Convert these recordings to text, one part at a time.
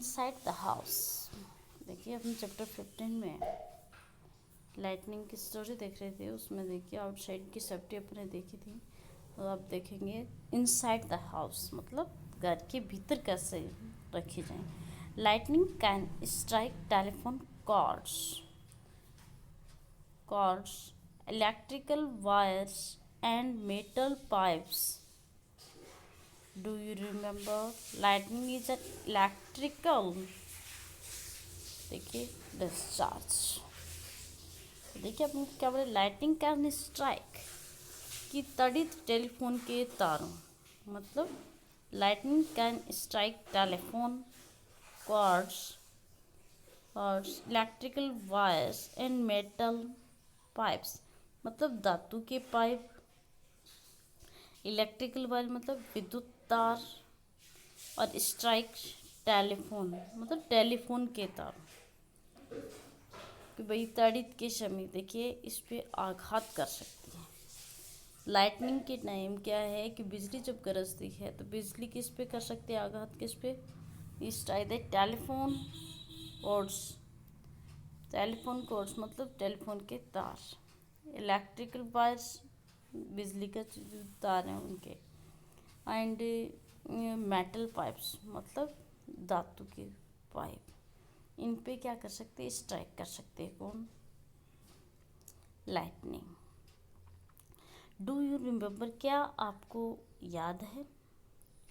Inside the house. देखिए अपने chapter 15 में लाइटनिंग की स्टोरी देख रहे थे, उसमें देखिए आउटसाइड की सेफ्टी अपने देखी थी। तो आप देखेंगे इनसाइड द हाउस मतलब घर के भीतर कैसे रखी जाए। Lightning can strike telephone cords, electrical wires and metal pipes. Do you remember? Lightning is an electrical, देखिए, डिस्चार्ज. देखिए अपन क्या बोले, लाइटनिंग कैन स्ट्राइक कि तड़ित टेलीफोन के तारों, मतलब lightning can strike telephone cords और electrical wires and metal pipes, मतलब धातु के पाइप, इलेक्ट्रिकल वायर मतलब विद्युत तार, और स्ट्राइक टेलीफोन मतलब टेलीफोन के तार, कि भाई तड़ित के समय देखिए इस पे आघात कर सकती है. लाइटनिंग के टाइम क्या है कि बिजली जब गरजती है तो बिजली किस पे कर सकती है आघात, किस पे, स्ट्राइक द टेलीफोन कोड्स मतलब टेलीफोन के तार, इलेक्ट्रिकल वायर्स बिजली का जो तार हैं उनके, एंड मेटल पाइप्स मतलब धातु के पाइप, इन पे क्या कर सकते हैं, स्ट्राइक कर सकते हैं. कौन? लाइटनिंग. डू यू रिमेम्बर, क्या आपको याद है?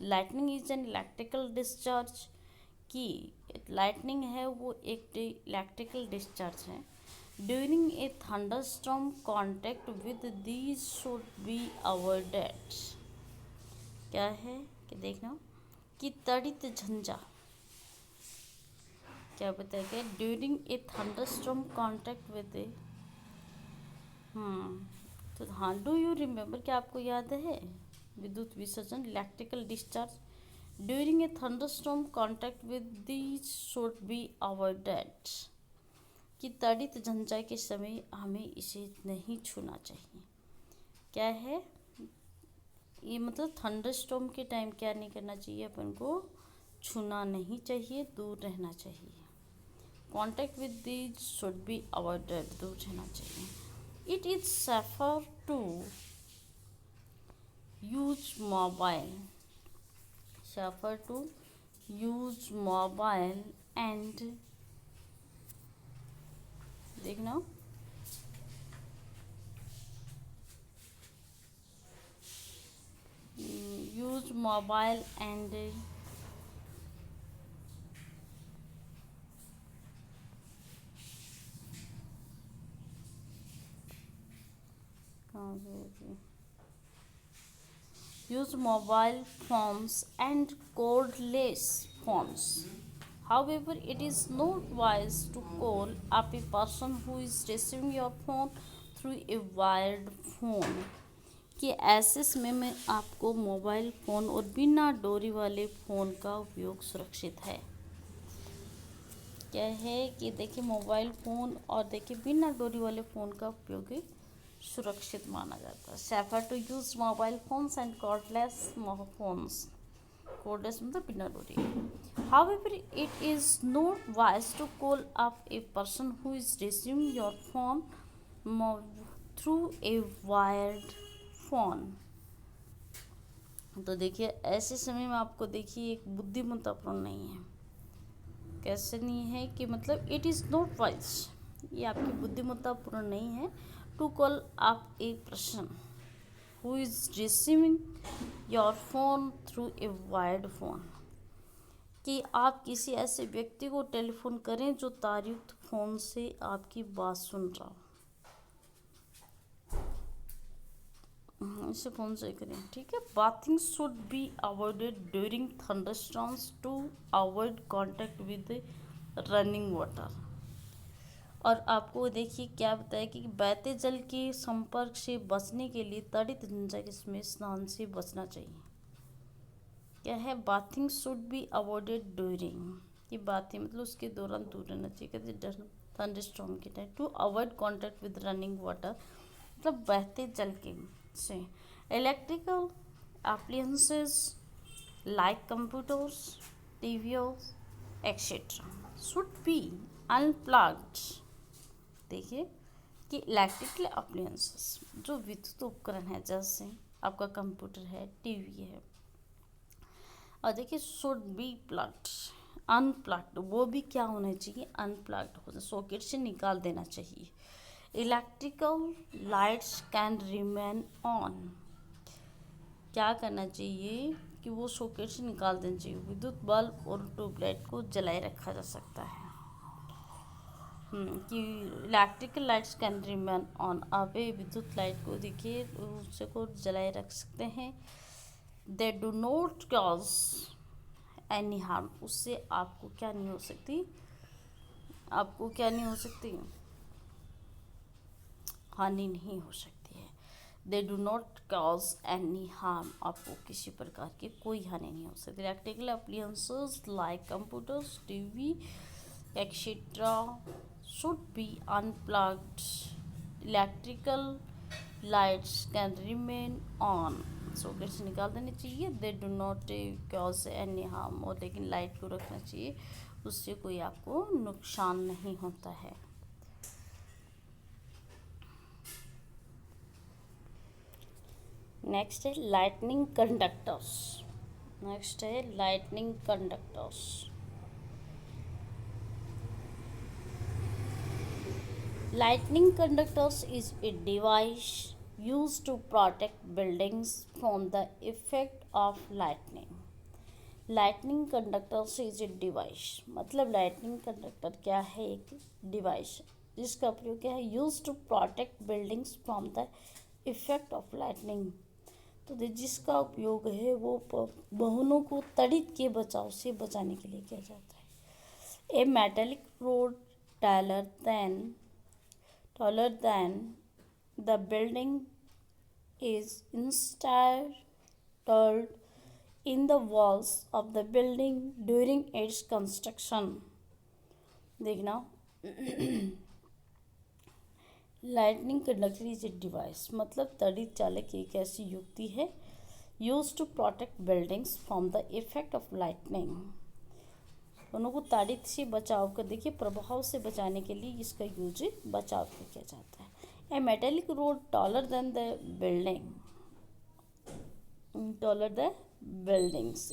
Lightning is an electrical discharge, कि लाइटनिंग है वो एक इलेक्ट्रिकल डिस्चार्ज है. During a thunderstorm contact with these should be avoided. क्या है कि देखना कि तड़ित झंझा, क्या बताया गया, during a thunderstorm contact with a, तो हाँ, डू यू रिमेम्बर, क्या आपको याद है? विद्युत विसर्जन electrical discharge during a thunderstorm contact with these should be avoided, कि तड़ित झंझा के समय हमें इसे नहीं छूना चाहिए. क्या है ये, मतलब थंडरस्टॉर्म के टाइम क्या नहीं करना चाहिए, अपन को छूना नहीं चाहिए, दूर रहना चाहिए. Contact with these should be avoided, दूर रहना चाहिए. It is safer to use mobile and देखना use mobile and use mobile phones and cordless phones. However, it is not wise to call up a person who is receiving your phone through a wired phone. कि ऐसे समय में आपको mobile phone और बिना डोरी वाले फ़ोन का उपयोग सुरक्षित है. क्या है कि देखिए मोबाइल फ़ोन और देखिए बिना डोरी वाले फ़ोन का उपयोग सुरक्षित माना जाता है. Safer to use mobile phones and cordless phones. Cordless मतलब बिना डोरी. However, it is not wise to call up a person who is receiving your phone through a wired phone. तो देखिए ऐसे समय में आपको देखिए एक बुद्धिमत्तापूर्ण नहीं है. कैसे नहीं है कि मतलब इट इज़ नॉट वाइज, ये आपकी बुद्धिमत्तापूर्ण नहीं है. टू कॉल आप a person who is receiving your phone through a wired phone, कि आप किसी ऐसे व्यक्ति को टेलीफोन करें जो तारयुक्त फ़ोन से आपकी बात सुन रहा हो. इसे फोन से करें, ठीक है. Bathing should be avoided during thunderstorms to avoid contact with running water. और आपको देखिए क्या बताया कि बहते जल के संपर्क से बचने के लिए तड़ित झंझा में स्नान से बचना चाहिए. क्या है, bathing should be avoided during, ये बातें मतलब उसके दौरान दूर रहना चाहिए. कहते थंडरस्टॉर्म के time. To avoid contact with running water मतलब बहते जल के से. Electrical appliances like computers, TVs, etcetera should be unplugged. देखिए कि इलेक्ट्रिकल अप्लायंसेस जो विद्युत उपकरण है, जैसे आपका कंप्यूटर है, टीवी है, और देखिए शुड बी प्लग्ड, अनप्लग्ड वो भी क्या होना चाहिए, अनप्लग्ड हो, सॉकेट से निकाल देना चाहिए। Electrical lights can remain on, क्या करना चाहिए कि वो सॉकेट से निकाल देना चाहिए। विद्युत बल्ब और ट्यूबलाइट को जलाए रखा जा सकता है। कि electrical lights can remain on, आप विद्युत लाइट को देखिए उसे को जलाए रख सकते हैं। They do not cause any harm, उससे आपको क्या नहीं हो सकती, आपको क्या नहीं हो सकती, हानि नहीं हो सकती है। They do not cause any harm, आपको किसी प्रकार की कोई हानि नहीं हो सकती। Electrical appliances like computers, TV etcetera should be unplugged. Electrical lights can remain on. Socket से निकाल देनी चाहिए। They do not cause any harm, और लेकिन लाइट को रखना चाहिए, उससे कोई आपको नुकसान नहीं होता है। नेक्स्ट है लाइटनिंग कंडक्टर्स। नेक्स्ट है lightning conductors. Lightning conductors is a device used to protect buildings from the effect of lightning. Lightning conductors is a device, मतलब lightning conductor क्या है, एक डिवाइस जिसका प्रयोग क्या है, use to protect buildings from the effect of lightning. तो जिसका उपयोग है वो भवनों को तड़ित के बचाव से बचाने के लिए किया जाता है। A metallic rod taller than the building is installed in the walls of the building during its construction. देखना lightning conductor is a device, मतलब तड़ित चालक एक ऐसी युक्ति है use to protect buildings from the effect of lightning, उन्हों को ताड़ित से बचाव कर, देखिए प्रभाव से बचाने के लिए इसका यूज बचाव में किया जाता है। A metallic rod taller than the building, taller the buildings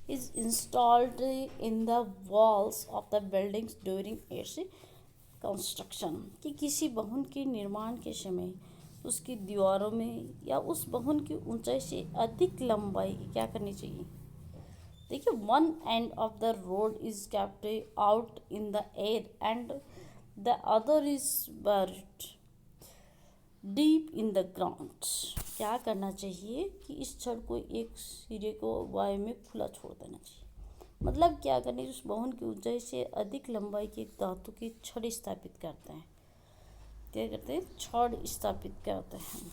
is installed in the walls of the buildings during its construction, कि किसी भवन के निर्माण के समय उसकी दीवारों में या उस भवन की ऊंचाई से अधिक लंबाई क्या करनी चाहिए। देखिए one end of the road is kept out in the air and the other is bird deep in the ground, क्या करना चाहिए कि इस छड़ को एक सिरे को वायु में खुला छोड़ देना चाहिए, मतलब क्या करना है, उस भवन की ऊंचाई से अधिक लंबाई की धातु की छड़ स्थापित करते हैं, क्या करते हैं, छड़ स्थापित करते हैं,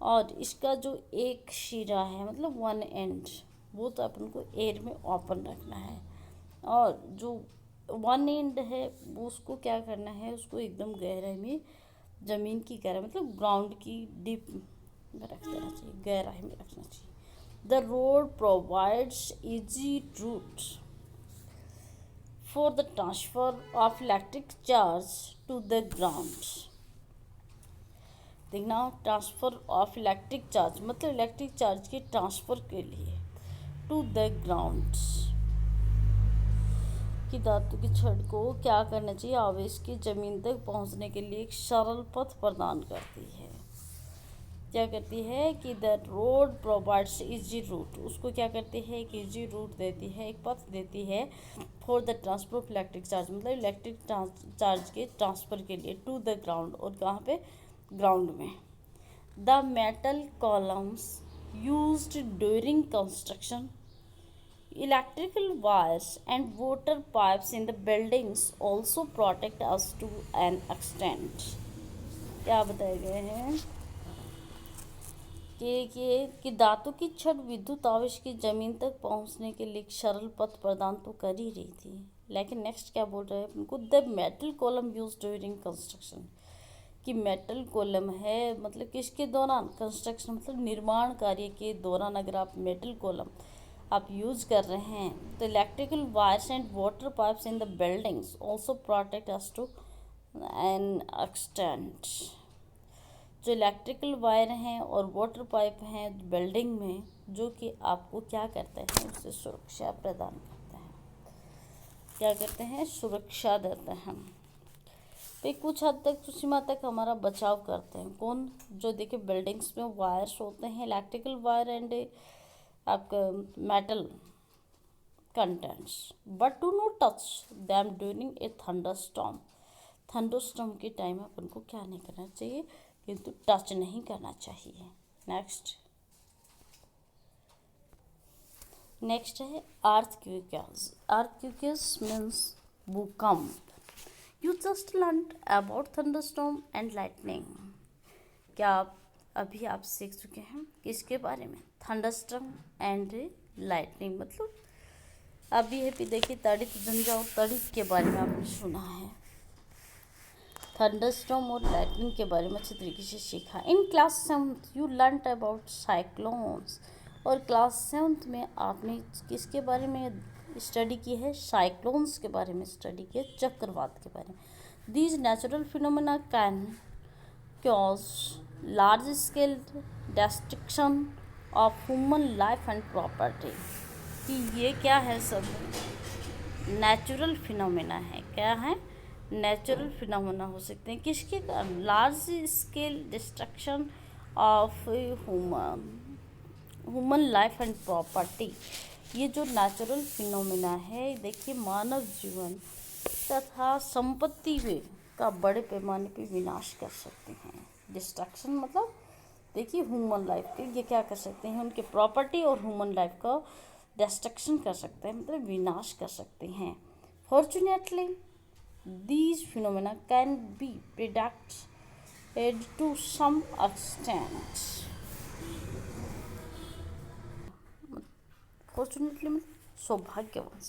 और इसका जो एक सिरा है मतलब वन एंड वो तो अपन को एयर में ओपन रखना है, और जो वन एंड है वो उसको क्या करना है, उसको एकदम गहराई में, ज़मीन की गहराई मतलब ग्राउंड की डीप में रख देना चाहिए, गहराई में रखना चाहिए। The rod provides easy route for the transfer of electric charge to the ground. देखना ट्रांसफर ऑफ इलेक्ट्रिक चार्ज मतलब इलेक्ट्रिक चार्ज के ट्रांसफ़र के लिए टू द ग्राउंड, कि धातु की छड़ को क्या करना चाहिए, आवेश की जमीन तक पहुंचने के लिए एक सरल पथ प्रदान करती है, क्या करती है कि the rod provides easy route, उसको क्या करती है, एक इजी रूट देती है, एक पथ देती है for the transfer of electric charge मतलब इलेक्ट्रिक चार्ज के ट्रांसफ़र के लिए टू द ग्राउंड, और कहाँ पे, ग्राउंड में। The metal columns used during construction, electrical wires and water pipes in the buildings also protect us to an extent, क्या बताए गए हैं कि धातु की छड़ विद्युत आवेश की जमीन तक पहुंचने के लिए एक सरल पथ प्रदान तो कर ही रही थी, लेकिन नेक्स्ट क्या बोल रहे हैं उनको, the metal column use during construction, कि मेटल कॉलम है मतलब किसके दौरान, कंस्ट्रक्शन मतलब निर्माण कार्य के दौरान अगर आप मेटल कॉलम आप यूज कर रहे हैं, तो electrical wires and water pipes in the buildings also protect us to an extent. जो इलेक्ट्रिकल वायर हैं और वाटर पाइप हैं बिल्डिंग में, जो कि आपको क्या करते हैं, उससे सुरक्षा प्रदान करते हैं, क्या करते हैं, सुरक्षा देते हैं, तो कुछ हद तक कुछ सीमा तक हमारा बचाव करते हैं। कौन? जो देखिए बिल्डिंग्स में वायर्स होते हैं, इलेक्ट्रिकल वायर एंड आपका metal contents, but do not touch them during a thunderstorm. Thunderstorm के टाइम अपन को क्या नहीं करना चाहिए, किंतु टच नहीं करना चाहिए। नेक्स्ट है अर्थक्वेक्स। अर्थक्वेक्स मीन्स भूकंप। You just learned about thunderstorm and lightning. क्या अभी आप सीख चुके हैं किसके बारे में? Thunderstorm and lightning. मतलब अभी है भी देखिए तड़ित झंझा और तड़ित के बारे में आपने सुना है। थंडरस्टॉर्म और लाइटनिंग के बारे में अच्छी तरीके से सीखा। In class 7th you learned about cyclones. और क्लास 7th में आपने किसके बारे में स्टडी की है? साइक्लोन्स के बारे में स्टडी किया, चक्रवात के बारे में। These natural phenomena can cause large scale destruction of human life and property. कि ये क्या है, सब नेचुरल फिनोमेना है। क्या है? नेचुरल फिनोमेना हो सकते हैं किसके कारण? Large scale destruction of human life and property. ये जो नेचुरल फिनोमेना है, देखिए मानव जीवन तथा संपत्ति का बड़े पैमाने पे विनाश कर सकते हैं। डिस्ट्रक्शन मतलब देखिए ह्यूमन लाइफ के ये क्या कर सकते हैं, उनके प्रॉपर्टी और ह्यूमन लाइफ का डिस्ट्रक्शन कर सकते हैं, मतलब विनाश कर सकते हैं। Fortunately these phenomena can be predicted to some extent. Fortunately सौभाग्यवश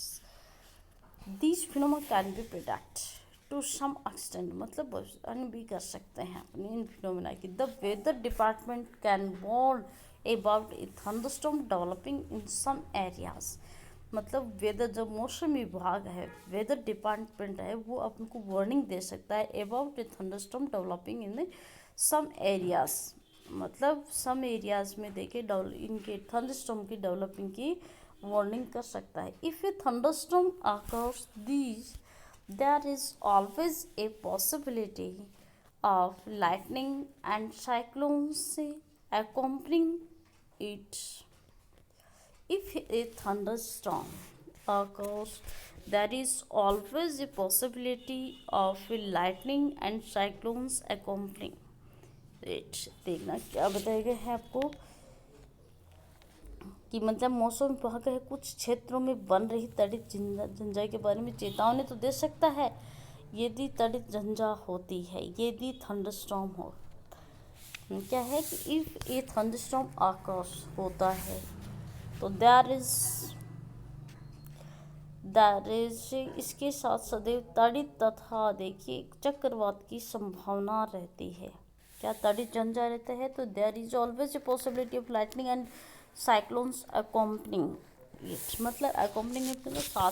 these phenomena can be predicted to some extent, मतलब अन भी कर सकते हैं अपनी इन फिनोमेना की। The weather department can warn about a thunderstorm developing in some areas. मतलब weather, जब मौसम विभाग है, वेदर डिपार्टमेंट है, वो आपको वार्निंग दे सकता है about a thunderstorm developing in some areas. मतलब सम एरियाज में देखिए इनके थंडरस्टॉर्म की डेवलपिंग की वार्निंग कर सकता है। If a thunderstorm occurs these there is always a possibility of lightning and cyclones accompanying it. If a thunderstorm occurs, there is always a possibility of lightning and cyclones accompanying it. देखना क्या बताया गया है आपको कि मतलब मौसम विभाग है कुछ क्षेत्रों में बन रही तड़ित झंझा के बारे में चेतावनी तो दे सकता है यदि तड़ित झंझा होती है, यदि थंडरस्टॉर्म हो। क्या है कि इफ़ ए थंडरस्टॉर्म occurs होता है तो देयर इज इसके साथ सदैव तड़ित तथा देखिए चक्रवात की संभावना रहती है। क्या तड़ित झंझा रहता है तो there is always a possibility of lightning and cyclones accompanying it. मतलब अकॉम्पनिंग मतलब साथ,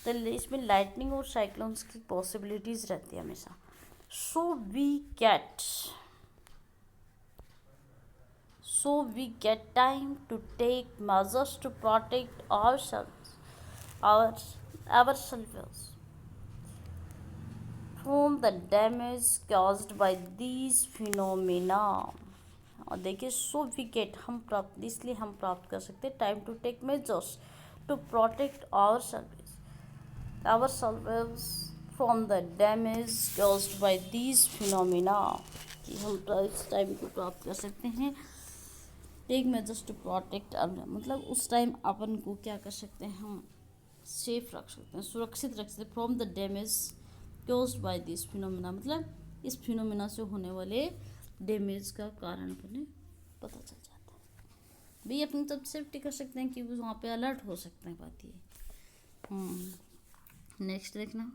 तो इसमें लाइटनिंग और साइक्लोन्स की पॉसिबिलिटीज़ रहती है हमेशा। सो we get time to take measures to protect ourselves from the damage caused by these phenomena। और देखिए सो वी गेट हम प्राप्त, इसलिए हम प्राप्त कर सकते हैं time to take measures to protect ourselves from the damage caused by these phenomena। कि हम इस टाइम को प्राप्त कर सकते हैं टेक मेजर्स टू प्रोटेक्ट, मतलब उस टाइम अपन को क्या कर सकते हैं, हम सेफ रख सकते हैं, सुरक्षित रख सकते हैं from the damage caused by this phenomena. मतलब इस फिनोमेना से होने वाले डैमेज का कारण अपने पता चल जाता है। भाई अपनी तब सेफ्टी कर सकते हैं कि वहाँ पे अलर्ट हो सकते हैं। बात ये नेक्स्ट देखना।